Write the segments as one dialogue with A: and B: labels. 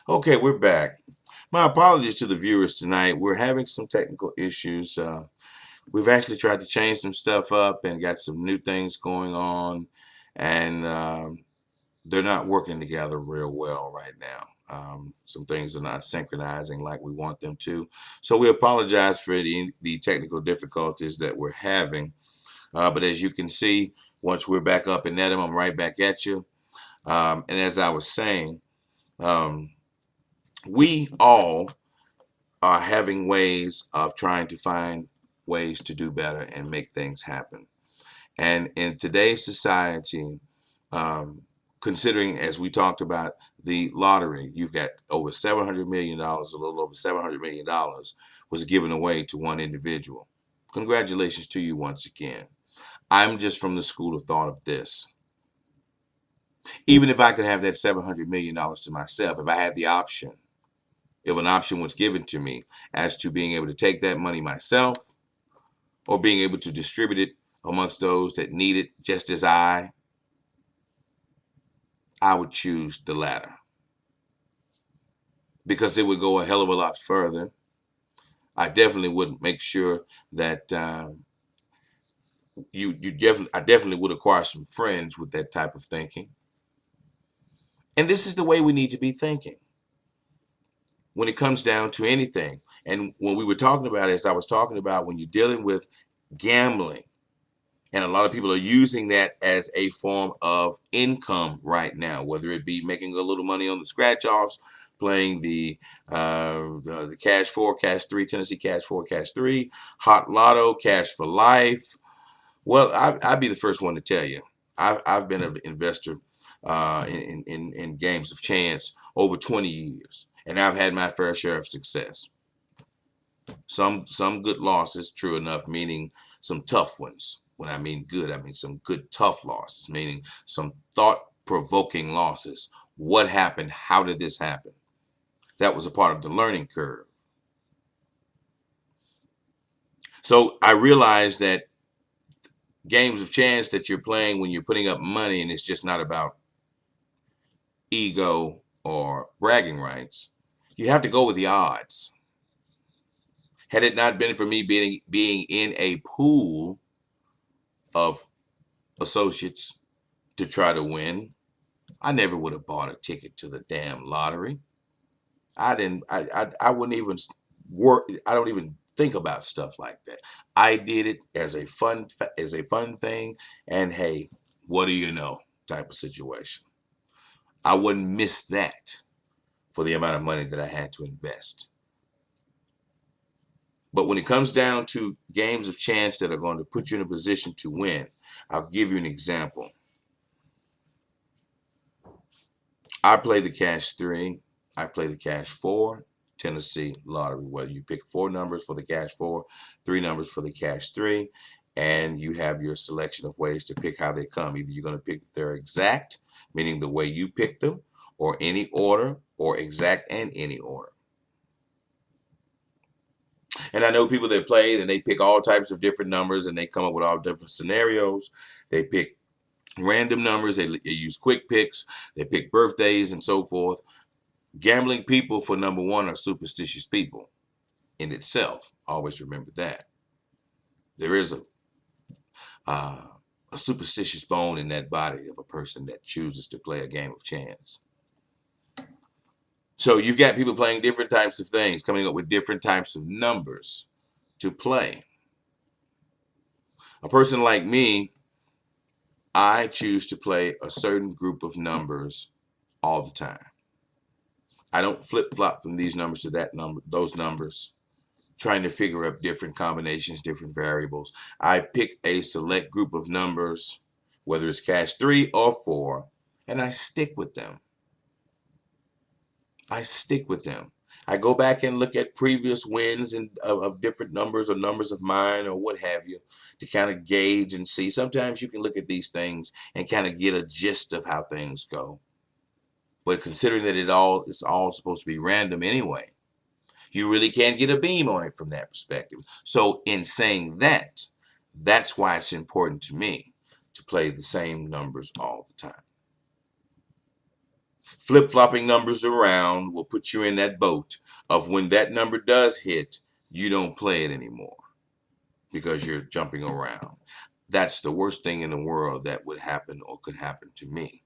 A: Okay, we're back. My apologies to the viewers tonight. We're having some technical issues. We've actually tried to change some stuff up and got some new things going on, and they're not working together real well right now. Some things are not synchronizing like we want them to. So we apologize for the technical difficulties that we're having. But as you can see, once we're back up and at 'em, I'm right back at you. And as I was saying, um, we all are having ways of trying to find ways to do better and make things happen. And in today's society, um, considering as we talked about the lottery, you've got over $700 million, a little over $700 million was given away to one individual. Congratulations to you once again. I'm just from the school of thought of this. Even if I could have that $700 million to myself, if I had the option, if an option was given to me as to being able to take that money myself or being able to distribute it amongst those that need it just as I would choose the latter because it would go a hell of a lot further. I definitely would make sure that I definitely would acquire some friends with that type of thinking. And this is the way we need to be thinking when it comes down to anything. And when we were talking about it, as I was talking about, when you're dealing with gambling, and a lot of people are using that as a form of income right now, whether it be making a little money on the scratch offs, playing the Cash Four, Cash Three, Tennessee Cash Four, Cash Three, Hot Lotto, Cash for Life. Well, I'd be the first one to tell you, I've been an investor in games of chance over 20 years, and I've had my fair share of success. Some good losses, true enough, meaning some tough ones. When I mean good, I mean some good tough losses, meaning some thought-provoking losses. What happened? How did this happen? That was a part of the learning curve. So I realized that games of chance that you're playing when you're putting up money and it's just not about ego or bragging rights, you have to go with the odds. Had it not been for me being in a pool of associates to try to win, I never would have bought a ticket to the damn lottery. I didn't. I wouldn't even work. I don't even think about stuff like that. I did it as a fun thing, and hey, what do you know? Type of situation. I wouldn't miss that for the amount of money that I had to invest. But when it comes down to games of chance that are going to put you in a position to win, I'll give you an example. I play the Cash Three. I play the Cash Four Tennessee Lottery, where you pick four numbers for the Cash Four, three numbers for the Cash Three, and you have your selection of ways to pick how they come. Either you're going to pick their exact, meaning the way you pick them, or any order, or exact and any order. And I know people that play and they pick all types of different numbers and they come up with all different scenarios. They pick random numbers, they use quick picks, they pick birthdays and so forth. Gambling people, for number one, are superstitious people in itself. Always remember that. There is uh, a superstitious bone in that body of a person that chooses to play a game of chance. So you've got people playing different types of things, coming up with different types of numbers to play. A person like me, I choose to play a certain group of numbers all the time. I don't flip flop from these numbers to that number, those numbers, trying to figure out different combinations, different variables. I pick a select group of numbers, whether it's Cash Three or Four, and I stick with them. I stick with them. I go back and look at previous wins of different numbers or numbers of mine or what have you to kind of gauge and see. Sometimes you can look at these things and kind of get a gist of how things go. But considering that it's all supposed to be random anyway, you really can't get a beam on it from that perspective. So in saying that, that's why it's important to me to play the same numbers all the time. Flip-flopping numbers around will put you in that boat of when that number does hit, you don't play it anymore because you're jumping around. That's the worst thing in the world that would happen or could happen to me,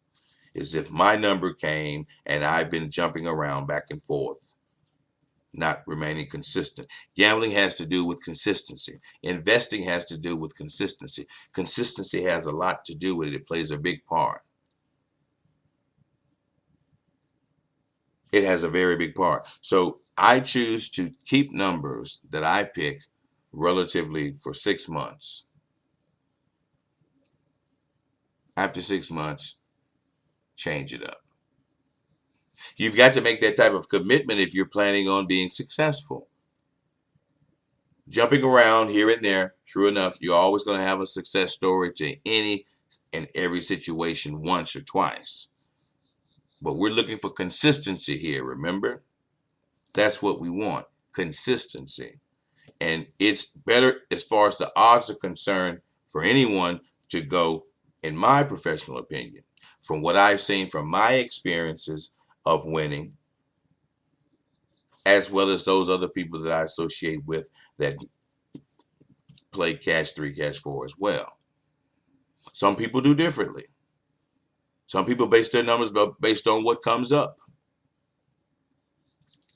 A: is if my number came and I've been jumping around back and forth, not remaining consistent. Gambling has to do with consistency. Investing has to do with consistency. Consistency has a lot to do with it. It plays a big part. It has a very big part. So I choose to keep numbers that I pick relatively for 6 months. After 6 months, change it up. You've got to make that type of commitment if you're planning on being successful. Jumping around here and there, true enough, you're always going to have a success story to any and every situation once or twice. But we're looking for consistency here, remember? That's what we want, consistency. And it's better, as far as the odds are concerned, for anyone to go, in my professional opinion, from what I've seen from my experiences of winning, as well as those other people that I associate with that play cash 3, cash 4 as well. Some people do differently. Some people base their numbers based on what comes up.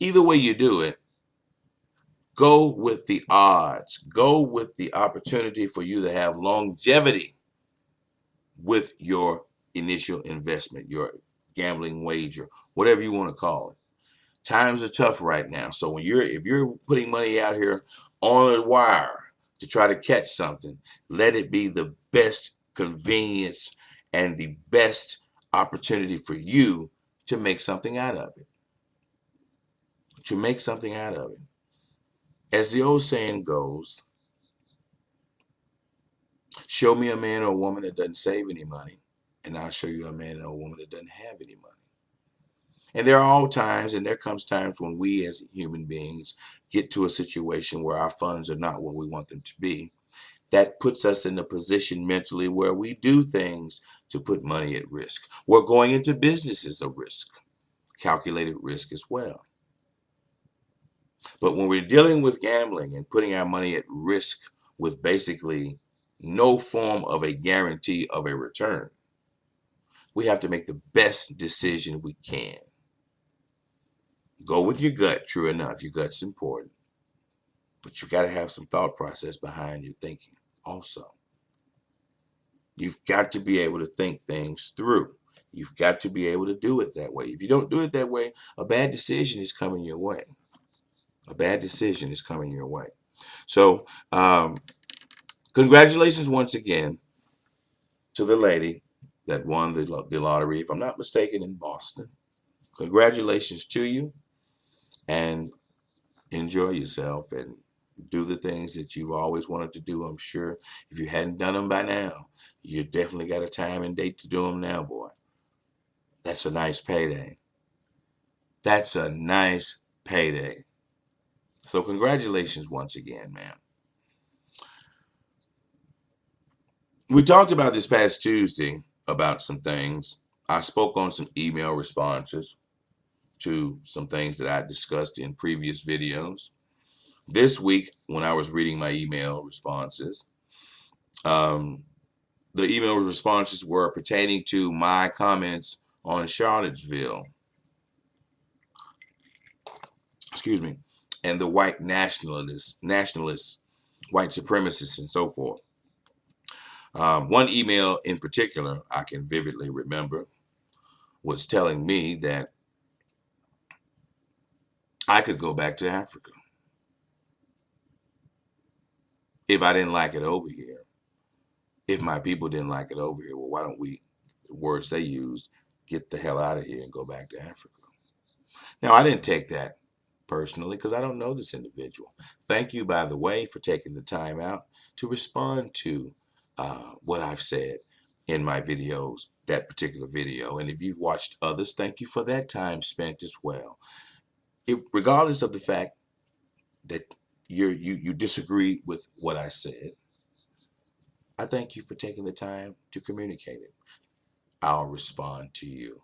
A: Either way you do it, go with the odds. Go with the opportunity for you to have longevity with your initial investment, your gambling wager, whatever you want to call it. Times are tough right now. So if you're putting money out here on a wire to try to catch something, let it be the best convenience and the best opportunity for you to make something out of it. To make something out of it. As the old saying goes, show me a man or a woman that doesn't save any money, and I'll show you a man or a woman that doesn't have any money. And there are all times, and there comes times when we as human beings get to a situation where our funds are not what we want them to be. That puts us in a position mentally where we do things to put money at risk. We're going into business is a risk, calculated risk as well. But when we're dealing with gambling and putting our money at risk with basically no form of a guarantee of a return, we have to make the best decision we can. Go with your gut, true enough. Your gut's important. But you got to have some thought process behind your thinking also. You've got to be able to think things through. You've got to be able to do it that way. If you don't do it that way, a bad decision is coming your way. A bad decision is coming your way. So, congratulations once again to the lady that won the lottery, if I'm not mistaken, in Boston. Congratulations to you, and enjoy yourself and do the things that you've always wanted to do. I'm sure if you hadn't done them by now, you definitely got a time and date to do them now, boy. That's a nice payday. That's a nice payday. So congratulations once again, man. We talked about this past Tuesday about some things. I spoke on some email responses to some things that I discussed in previous videos. This week, when I was reading my email responses, um, the email responses were pertaining to my comments on Charlottesville, excuse me, and the white nationalists, white supremacists, and so forth. One email in particular I can vividly remember was telling me that I could go back to Africa if I didn't like it over here. If my people didn't like it over here, well, why don't we, the words they used, get the hell out of here and go back to Africa? Now, I didn't take that personally because I don't know this individual. Thank you, by the way, for taking the time out to respond to what I've said in my videos, that particular video. And if you've watched others, thank you for that time spent as well. Regardless of the fact that you disagree with what I said, I thank you for taking the time to communicate it. I'll respond to you.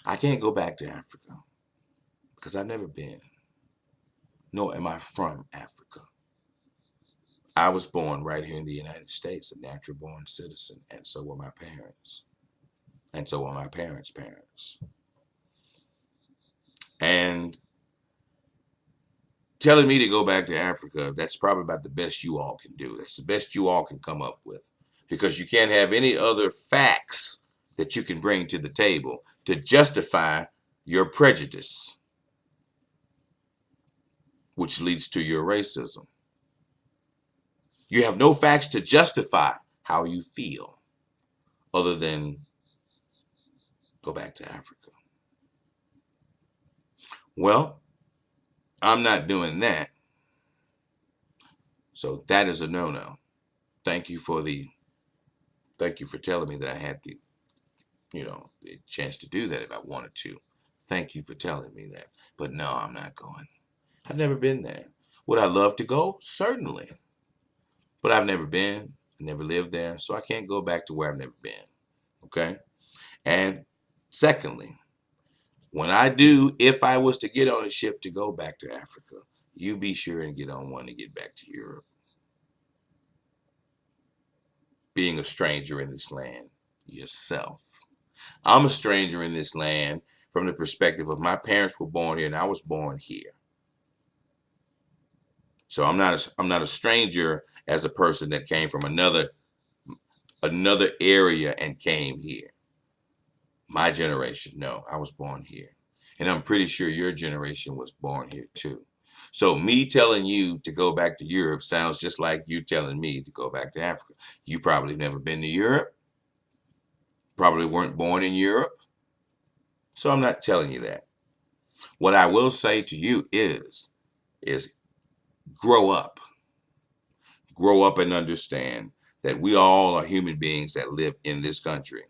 A: I can't go back to Africa because I've never been, nor am I from Africa. I was born right here in the United States, a natural born citizen, and so were my parents. And so were my parents' parents. And telling me to go back to Africa, that's probably about the best you all can do. That's the best you all can come up with. Because you can't have any other facts that you can bring to the table to justify your prejudice, which leads to your racism. You have no facts to justify how you feel other than go back to Africa. Well, I'm not doing that. So that is a no-no. Thank you for telling me that I had the chance to do that if I wanted to. Thank you for telling me that. But no, I'm not going. I've never been there. Would I love to go? Certainly. But I've never been, never lived there, so I can't go back to where I've never been. Okay? And secondly, when I do, if I was to get on a ship to go back to Africa, you be sure and get on one to get back to Europe. Being a stranger in this land yourself. I'm a stranger in this land from the perspective of my parents were born here and I was born here. So I'm not a stranger as a person that came from another area and came here. My generation, no, I was born here. And I'm pretty sure your generation was born here too. So me telling you to go back to Europe sounds just like you telling me to go back to Africa. You probably never been to Europe, probably weren't born in Europe. So I'm not telling you that. What I will say to you is grow up. Grow up and understand that we all are human beings that live in this country.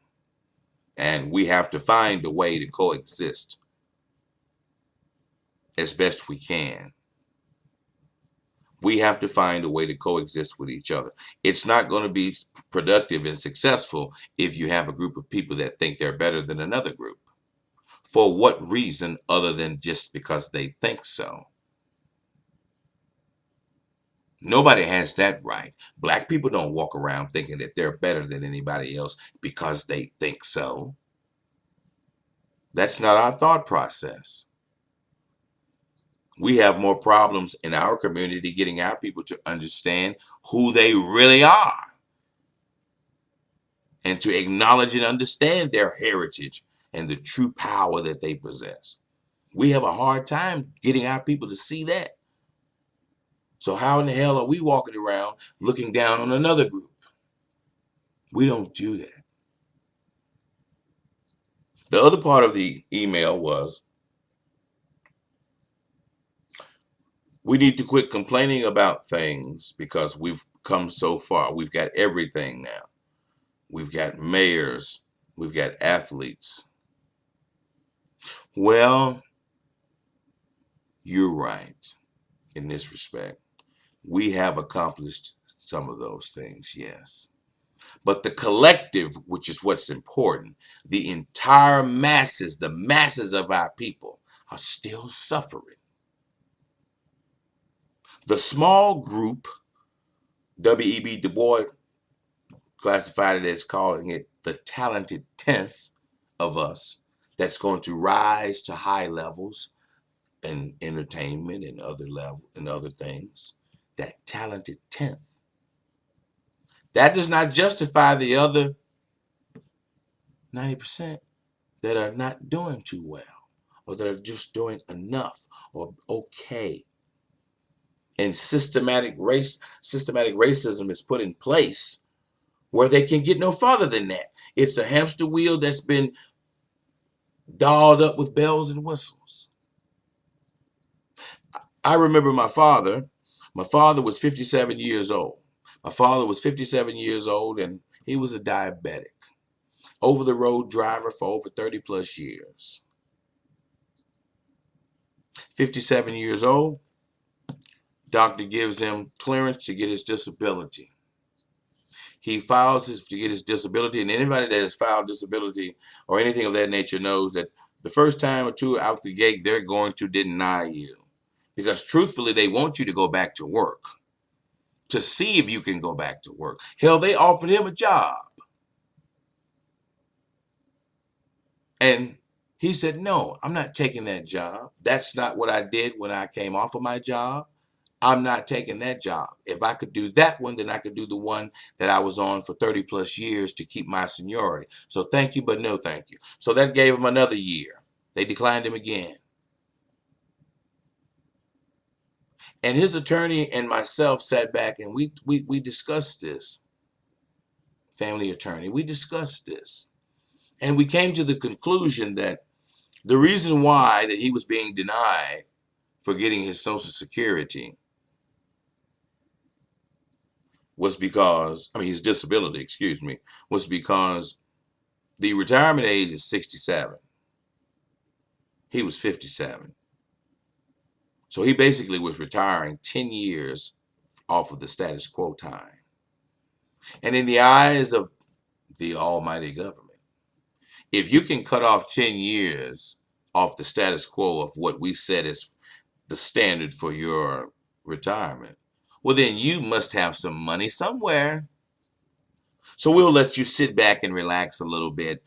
A: And we have to find a way to coexist as best we can. We have to find a way to coexist with each other. It's not going to be productive and successful if you have a group of people that think they're better than another group. For what reason other than just because they think so? Nobody has that right. Black people don't walk around thinking that they're better than anybody else because they think so. That's not our thought process. We have more problems in our community getting our people to understand who they really are and to acknowledge and understand their heritage and the true power that they possess. We have a hard time getting our people to see that. So how in the hell are we walking around looking down on another group? We don't do that. The other part of the email was, we need to quit complaining about things because we've come so far. We've got everything now. We've got mayors. We've got athletes. Well, you're right in this respect. We have accomplished some of those things, yes. But the collective, which is what's important, the entire masses, the masses of our people are still suffering. The small group, W.E.B. Du Bois classified it as calling it the talented 10th of us that's going to rise to high levels in entertainment and other things. That talented 10th. That does not justify the other 90% that are not doing too well or that are just doing enough or okay. And systematic racism is put in place where they can get no farther than that. It's a hamster wheel that's been dolled up with bells and whistles. I remember my father. My father was 57 years old. My father was 57 years old and he was a diabetic. Over the road driver for over 30 plus years. 57 years old, doctor gives him clearance to get his disability. He files to get his disability, and anybody that has filed disability or anything of that nature knows that The first time or two out the gate, they're going to deny you because truthfully, they want you to go back to work to see if you can go back to work. Hell, they offered him a job. And he said, no, I'm not taking that job. That's not what I did when I came off of my job. I'm not taking that job. If I could do that one, then I could do the one that I was on for 30 plus years to keep my seniority. So thank you, but no thank you. So that gave him another year. They declined him again. And his attorney and myself sat back and we discussed this, family attorney. We discussed this. And we came to the conclusion that the reason why that he was being denied for getting his Social Security was because, his disability, excuse me, was because the retirement age is 67. He was 57. So he basically was retiring 10 years off of the status quo time. And in the eyes of the almighty government, if you can cut off 10 years off the status quo of what we said is the standard for your retirement, well, then you must have some money somewhere. So we'll let you sit back and relax a little bit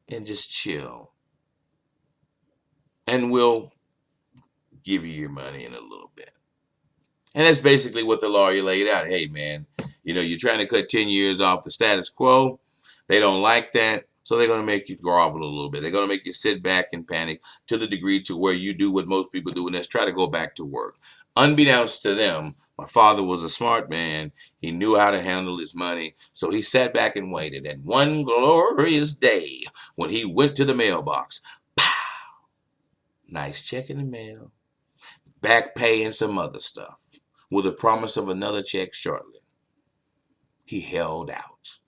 A: and just chill. And we'll give you your money in a little bit. And that's basically what the lawyer laid out. Hey, man, you're trying to cut 10 years off the status quo. They don't like that. So they're going to make you grovel a little bit. They're going to make you sit back and panic to the degree to where you do what most people do, and that's try to go back to work. Unbeknownst to them, my father was a smart man. He knew how to handle his money. So he sat back and waited. And one glorious day, when he went to the mailbox, pow, nice check in the mail, back pay and some other stuff, with a promise of another check shortly. He held out.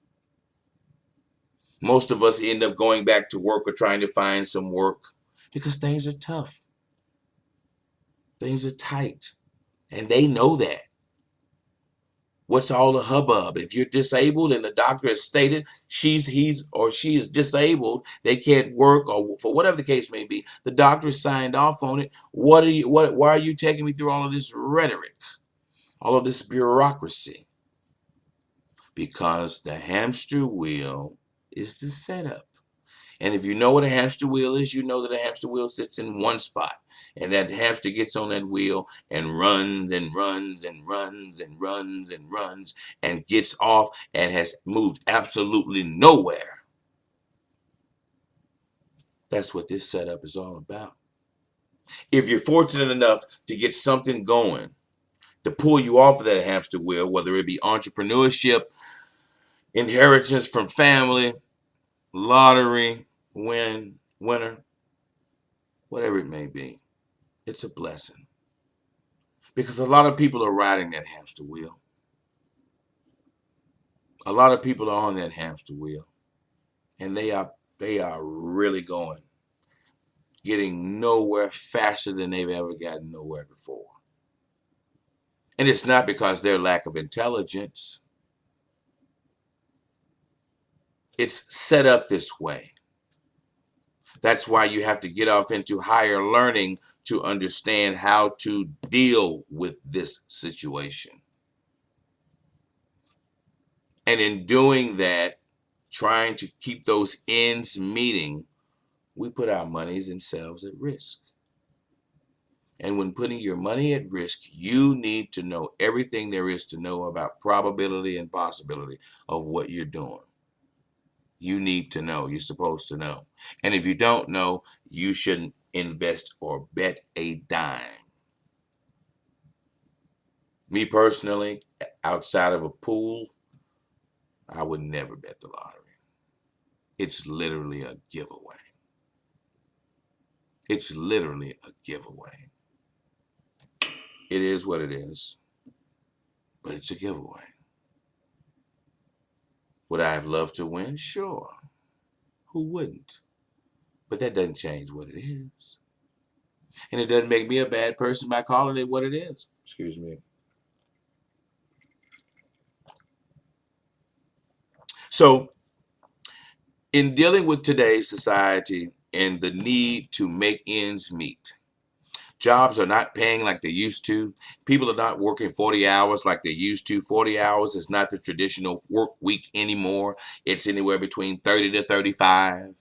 A: Most of us end up going back to work or trying to find some work because things are tough. Things are tight. And they know that. What's all the hubbub? If you're disabled and the doctor has stated he's or she is disabled, they can't work, or for whatever the case may be, the doctor signed off on it. Why are you taking me through all of this rhetoric, all of this bureaucracy? Because the hamster wheel is the setup. And if you know what a hamster wheel is, you know that a hamster wheel sits in one spot. And that hamster gets on that wheel and runs and runs and runs and runs and runs and gets off and has moved absolutely nowhere. That's what this setup is all about. If you're fortunate enough to get something going to pull you off of that hamster wheel, whether it be entrepreneurship, inheritance from family, lottery, winner, whatever it may be, it's a blessing. Because a lot of people are riding that hamster wheel. A lot of people are on that hamster wheel. And they are really going, getting nowhere faster than they've ever gotten nowhere before. And it's not because their lack of intelligence. It's set up this way. That's why you have to get off into higher learning to understand how to deal with this situation. And in doing that, trying to keep those ends meeting, we put our monies and selves at risk. And when putting your money at risk, you need to know everything there is to know about probability and possibility of what you're doing. You need to know. You're supposed to know. And if you don't know, you shouldn't invest or bet a dime. Me personally, outside of a pool, I would never bet the lottery. It's literally a giveaway. It's literally a giveaway. It is what it is, but it's a giveaway. Would I have loved to win? Sure. Who wouldn't? But that doesn't change what it is. And it doesn't make me a bad person by calling it what it is. Excuse me. So, in dealing with today's society, and the need to make ends meet. Jobs are not paying like they used to. People are not working 40 hours like they used to. 40 hours is not the traditional work week anymore. It's anywhere between 30 to 35.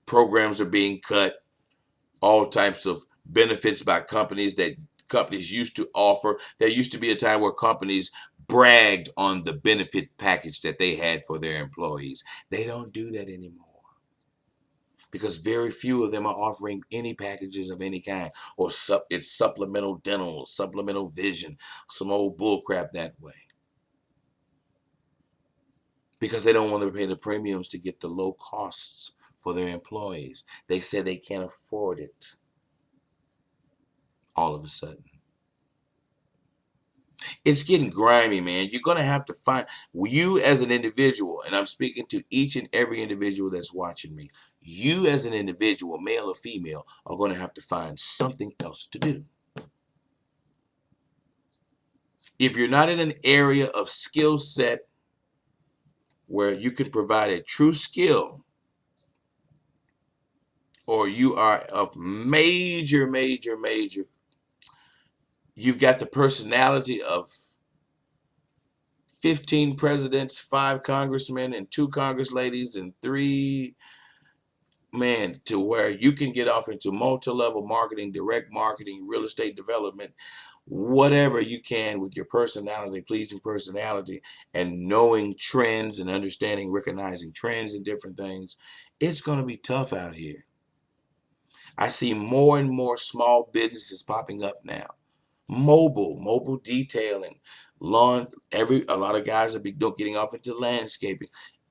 A: Programs are being cut. All types of benefits by companies that companies used to offer. There used to be a time where companies bragged on the benefit package that they had for their employees. They don't do that anymore, because very few of them are offering any packages of any kind, or it's supplemental dental, supplemental vision, some old bull crap that way, because they don't want to pay the premiums to get the low costs for their employees. They said they can't afford it all of a sudden. It's getting grimy, man. You're going to have to find, you as an individual, and I'm speaking to each and every individual that's watching me, you as an individual, male or female, are going to have to find something else to do. If you're not in an area of skill set where you can provide a true skill, or you are of major, you've got the personality of 15 presidents, 5 congressmen, and 2 congress ladies, and 3 man, to where you can get off into multi-level marketing, direct marketing, real estate development, whatever you can with your personality, pleasing personality, and knowing trends and understanding, recognizing trends and different things. It's going to be tough out here. I see more and more small businesses popping up now. Mobile detailing, lawn, a lot of guys are getting off into landscaping.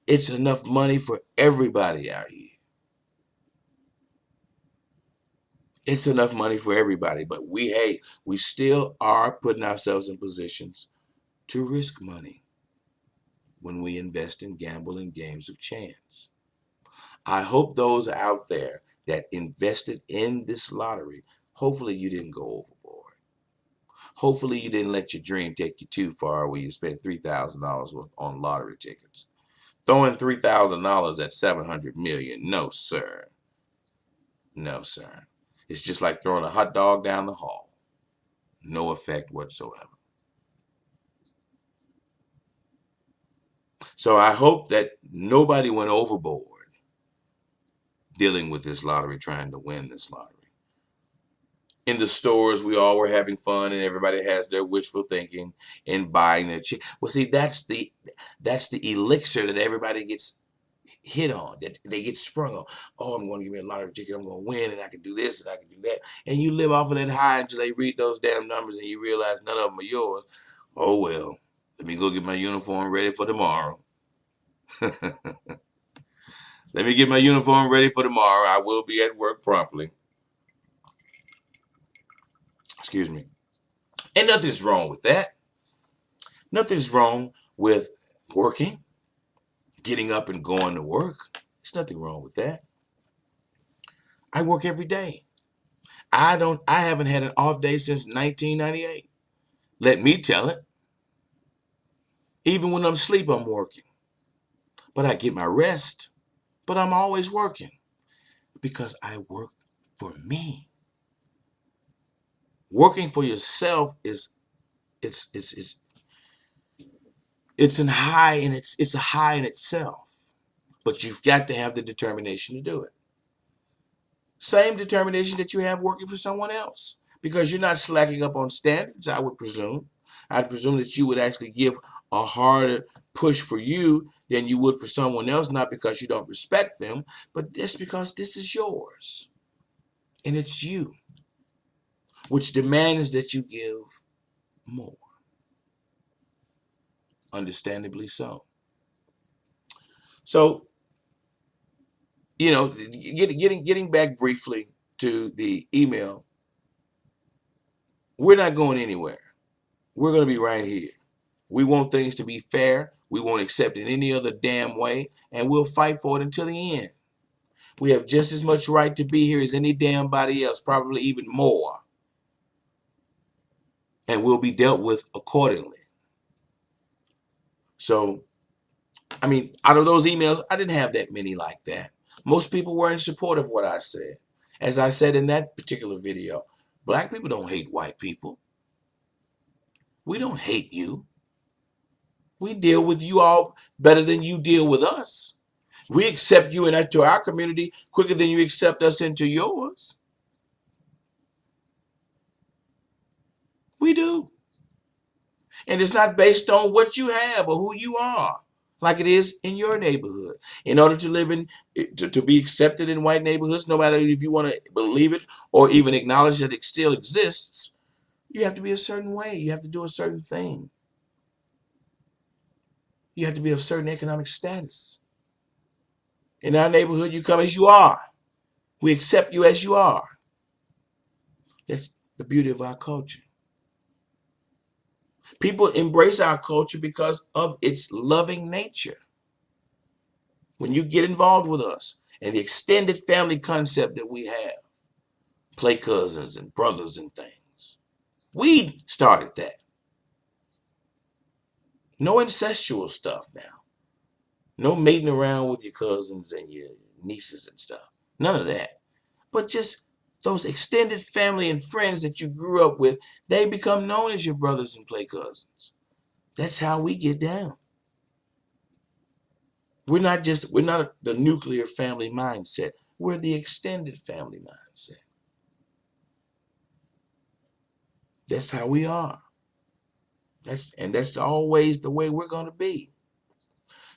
A: It's enough money for everybody out here. It's enough money for everybody, but we still are putting ourselves in positions to risk money when we invest in gambling games of chance. I hope those out there that invested in this lottery, hopefully you didn't go overboard. Hopefully you didn't let your dream take you too far where you spent $3,000 on lottery tickets. Throwing $3,000 at 700 million, no sir. No sir. It's just like throwing a hot dog down the hall. No effect whatsoever. So I hope that nobody went overboard dealing with this lottery, trying to win this lottery. In the stores, we all were having fun, and everybody has their wishful thinking in buying their chicken. Well, see, that's the elixir that everybody gets hit on, that they get sprung on. Oh, I'm going to give me a lottery ticket. I'm going to win, and I can do this, and I can do that. And you live off of that high until they read those damn numbers, and you realize none of them are yours. Oh well, let me go get my uniform ready for tomorrow. Let me get my uniform ready for tomorrow. I will be at work promptly. Excuse me. And nothing's wrong with that. Nothing's wrong with working, getting up and going to work. There's nothing wrong with that. I work every day. I haven't had an off day since 1998. Let me tell it. Even when I'm asleep, I'm working. But I get my rest. But I'm always working because I work for me. Working for yourself is it's a high in itself, but you've got to have the determination to do it. Same determination that you have working for someone else, because you're not slacking up on standards, I would presume. I'd presume that you would actually give a harder push for you than you would for someone else, not because you don't respect them, but just because this is yours and it's you, which demands that you give more. Understandably so. So, getting back briefly to the email, we're not going anywhere. We're going to be right here. We want things to be fair. We won't accept it any other damn way, and we'll fight for it until the end. We have just as much right to be here as any damn body else, probably even more. And we'll be dealt with accordingly. So, I mean, out of those emails, I didn't have that many like that. Most people were in support of what I said. As I said in that particular video, black people don't hate white people. We don't hate you. We deal with you all better than you deal with us. We accept you into our community quicker than you accept us into yours. We do. And it's not based on what you have or who you are, like it is in your neighborhood. In order to live in, to be accepted in white neighborhoods, no matter if you want to believe it or even acknowledge that it still exists, you have to be a certain way. You have to do a certain thing. You have to be of certain economic status. In our neighborhood, you come as you are. We accept you as you are. That's the beauty of our culture. People embrace our culture because of its loving nature. When you get involved with us and the extended family concept that we have, play cousins and brothers and things, we started that. No incestual stuff now. No mating around with your cousins and your nieces and stuff. None of that. But just those extended family and friends that you grew up with, they become known as your brothers and play cousins. That's how we get down. We're not the nuclear family mindset. We're the extended family mindset. That's how we are. That's always the way we're going to be.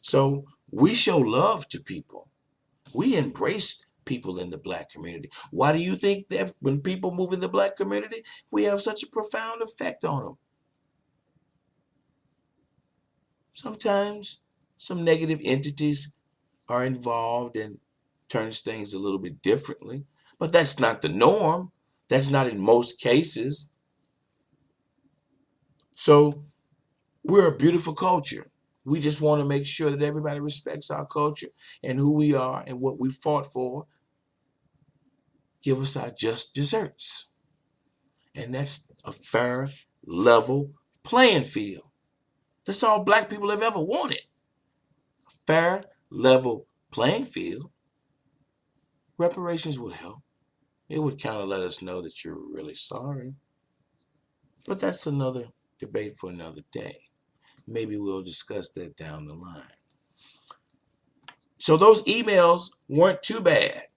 A: So we show love to people. We embrace people in the black community. Why do you think that when people move in the black community, we have such a profound effect on them? Sometimes some negative entities are involved and turns things a little bit differently, but that's not the norm. That's not in most cases. So we're a beautiful culture. We just want to make sure that everybody respects our culture and who we are and what we fought for. Give us our just desserts. And that's a fair, level playing field. That's all black people have ever wanted. A fair, level playing field. Reparations would help. It would kind of let us know that you're really sorry. But that's another debate for another day. Maybe we'll discuss that down the line. So those emails weren't too bad.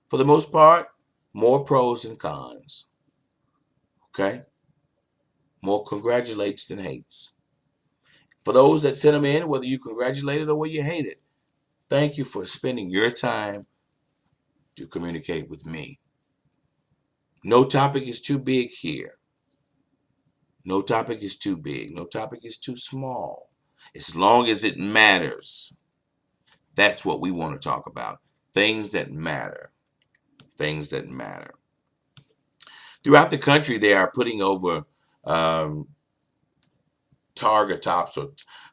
A: For the most part, more pros than cons. Okay? More congratulates than hates. For those that sent them in, whether you congratulated or whether you hated, thank you for spending your time to communicate with me. No topic is too big here. No topic is too big. No topic is too small. As long as it matters. That's what we want to talk about. Things that matter. Things that matter. Throughout the country, they are putting over targa tops or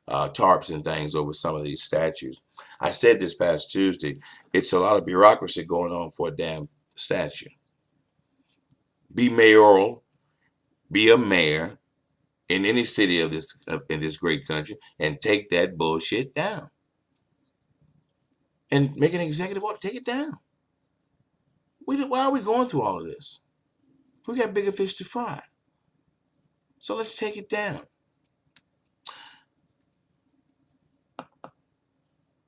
A: tarps and things over some of these statues. I said this past Tuesday, it's a lot of bureaucracy going on for a damn statue. Be mayoral, be a mayor in any city of this in this great country, and take that bullshit down. And make an executive order, take it down. Why are we going through all of this? We got bigger fish to fry. So let's take it down.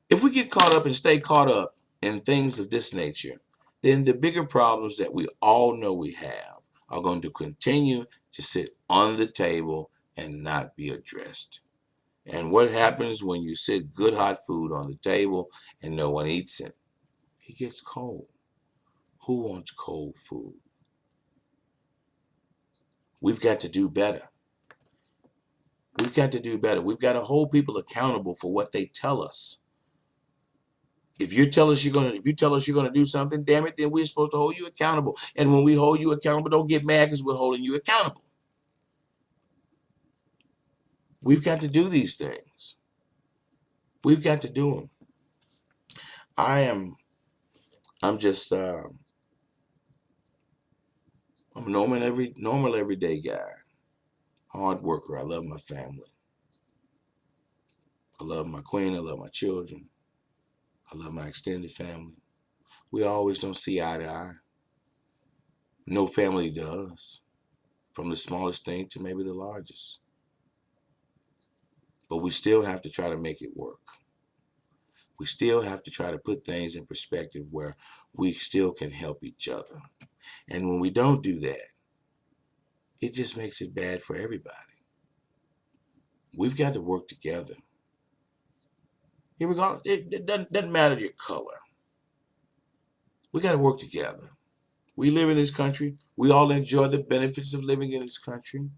A: If we get caught up and stay caught up in things of this nature, then the bigger problems that we all know we have are going to continue to sit on the table and not be addressed. And what happens when you sit good hot food on the table and no one eats it? It gets cold. Who wants cold food? We've got to do better. We've got to do better. We've got to hold people accountable for what they tell us. If you tell us you're gonna do something, damn it, then we're supposed to hold you accountable. And when we hold you accountable, don't get mad because we're holding you accountable. We've got to do these things. We've got to do them. I'm just I'm a normal everyday guy. Hard worker. I love my family. I love my queen. I love my children. I love my extended family. We always don't see eye to eye. No family does, from the smallest thing to maybe the largest. But we still have to try to make it work. We still have to try to put things in perspective where we still can help each other. And when we don't do that, it just makes it bad for everybody. We've got to work together. Here we go. It doesn't matter your color. We got to work together. We live in this country. We all enjoy the benefits of living in this country.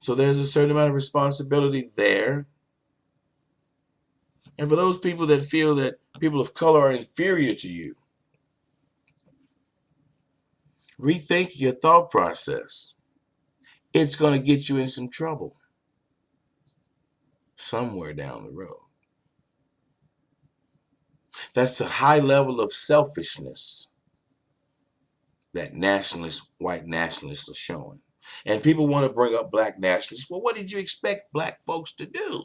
A: So there's a certain amount of responsibility there. And for those people that feel that people of color are inferior to you, rethink your thought process. It's going to get you in some trouble somewhere down the road. That's a high level of selfishness that nationalists, white nationalists are showing. And people want to bring up black nationalists. Well, what did you expect black folks to do?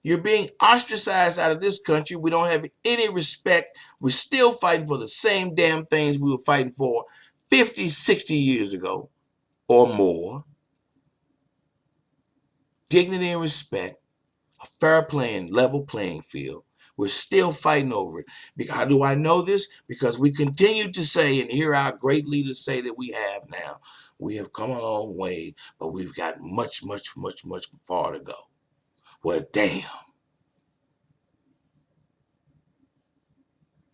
A: You're being ostracized out of this country. We don't have any respect. We're still fighting for the same damn things we were fighting for 50, 60 years ago or more. Dignity and respect, a fair playing, level playing field. We're still fighting over it. How do I know this? Because we continue to say, and hear our great leaders say that we have now. We have come a long way, but we've got much, much, much, much far to go. Well, damn.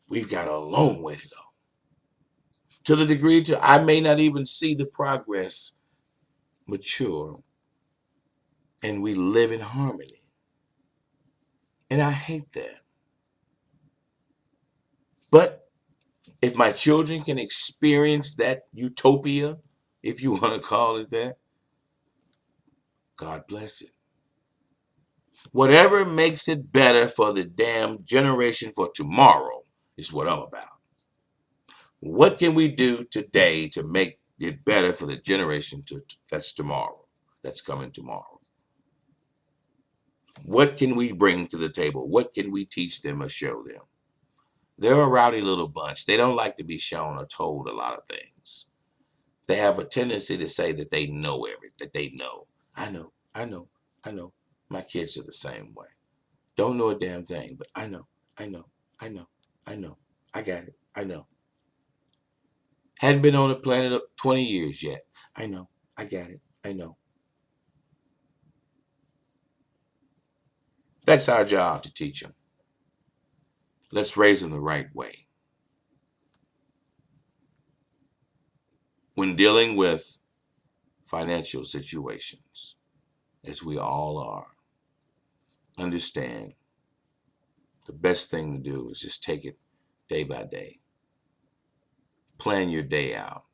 A: We've got a long way to go. To the degree to I may not even see the progress mature, and we live in harmony. And I hate that. But if my children can experience that utopia, if you want to call it that, God bless it. Whatever makes it better for the damn generation for tomorrow is what I'm about. What can we do today to make it better for the generation that's tomorrow, that's coming tomorrow? What can we bring to the table? What can we teach them or show them? They're a rowdy little bunch. They don't like to be shown or told a lot of things. They have a tendency to say that they know everything, that they know. I know, I know, I know. My kids are the same way. Don't know a damn thing, but I know, I know, I know, I know. I got it. I know. Hadn't been on the planet 20 years yet. I know. I got it. I know. That's our job to teach them. Let's raise them the right way. When dealing with financial situations, as we all are, understand the best thing to do is just take it day by day. Plan your day out.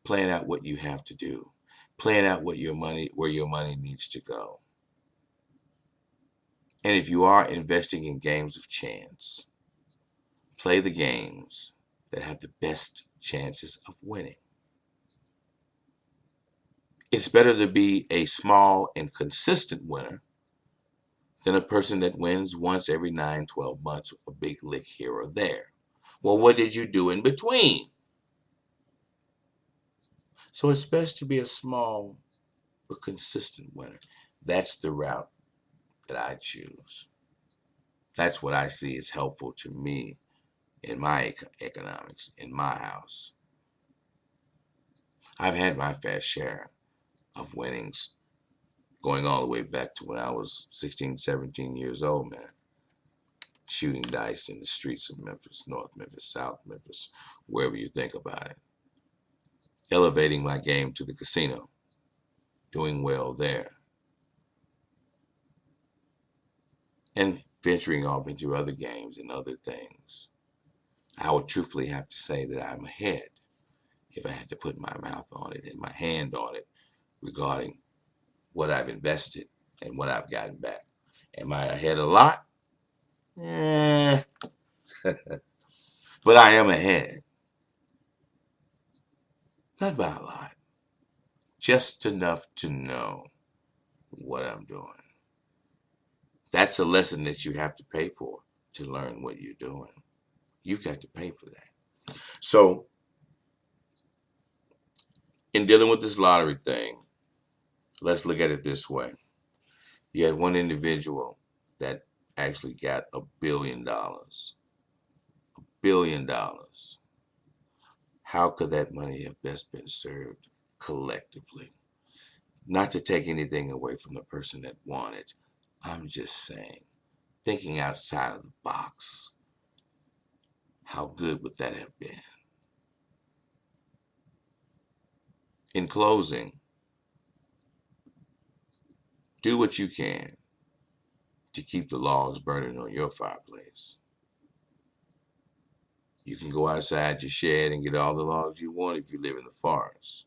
A: Plan out what you have to do. Plan out where your money needs to go. And if you are investing in games of chance, play the games that have the best chances of winning. It's better to be a small and consistent winner than a person that wins once every 9, 12 months, a big lick here or there. Well, what did you do in between? So it's best to be a small but consistent winner. That's the route that I choose. That's what I see is helpful to me in my economics, in my house. I've had my fair share of winnings going all the way back to when I was 16, 17 years old, man. Shooting dice in the streets of Memphis, North Memphis, South Memphis, wherever you think about it. Elevating my game to the casino, doing well there, and venturing off into other games and other things. I would truthfully have to say that I'm ahead if I had to put my mouth on it and my hand on it regarding what I've invested and what I've gotten back. Am I ahead a lot? Eh, but I am ahead. Not by a lot. Just enough to know what I'm doing. That's a lesson that you have to pay for to learn what you're doing. You got to pay for that. So in dealing with this lottery thing, let's look at it this way. You had one individual that actually got $1 billion. $1 billion. How could that money have best been served collectively? Not to take anything away from the person that won it. I'm just saying, thinking outside of the box, how good would that have been? In closing, do what you can to keep the logs burning on your fireplace. You can go outside your shed and get all the logs you want if you live in the forest.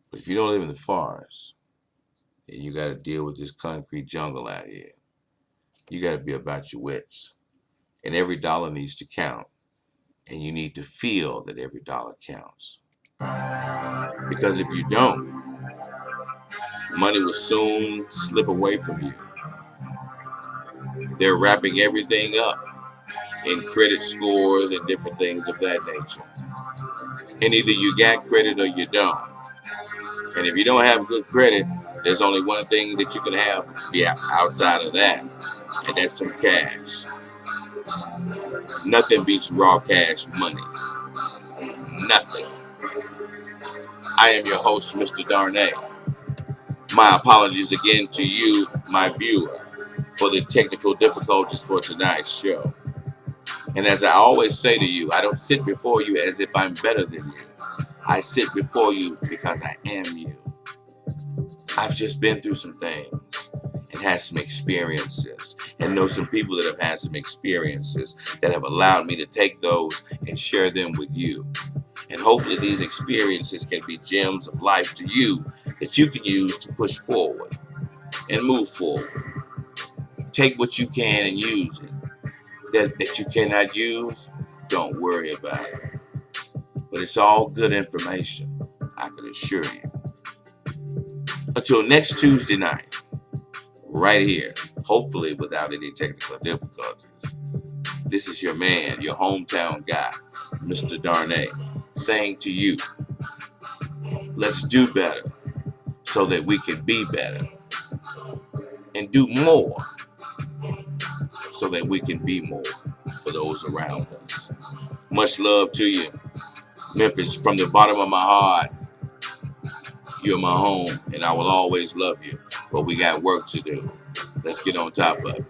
A: But if you don't live in the forest, and you got to deal with this concrete jungle out here, you got to be about your wits. And every dollar needs to count. And you need to feel that every dollar counts. Because if you don't, money will soon slip away from you. They're wrapping everything up in credit scores and different things of that nature. And either you got credit or you don't. And if you don't have good credit, there's only one thing that you can have outside of that, and that's some cash. Nothing beats raw cash money. Nothing. I am your host, Mr. Darnay. My apologies again to you, my viewer, for the technical difficulties for tonight's show. And as I always say to you, I don't sit before you as if I'm better than you. I sit before you because I am you. I've just been through some things and had some experiences and know some people that have had some experiences that have allowed me to take those and share them with you. And hopefully these experiences can be gems of life to you that you can use to push forward and move forward. Take what you can and use it. That you cannot use, don't worry about it. But it's all good information, I can assure you. Until next Tuesday night, right here, hopefully without any technical difficulties, this is your man, your hometown guy, Mr. Darnay, saying to you, let's do better so that we can be better and do more so that we can be more for those around us. Much love to you. Memphis, from the bottom of my heart, you're my home, and I will always love you. But we got work to do. Let's get on top of it.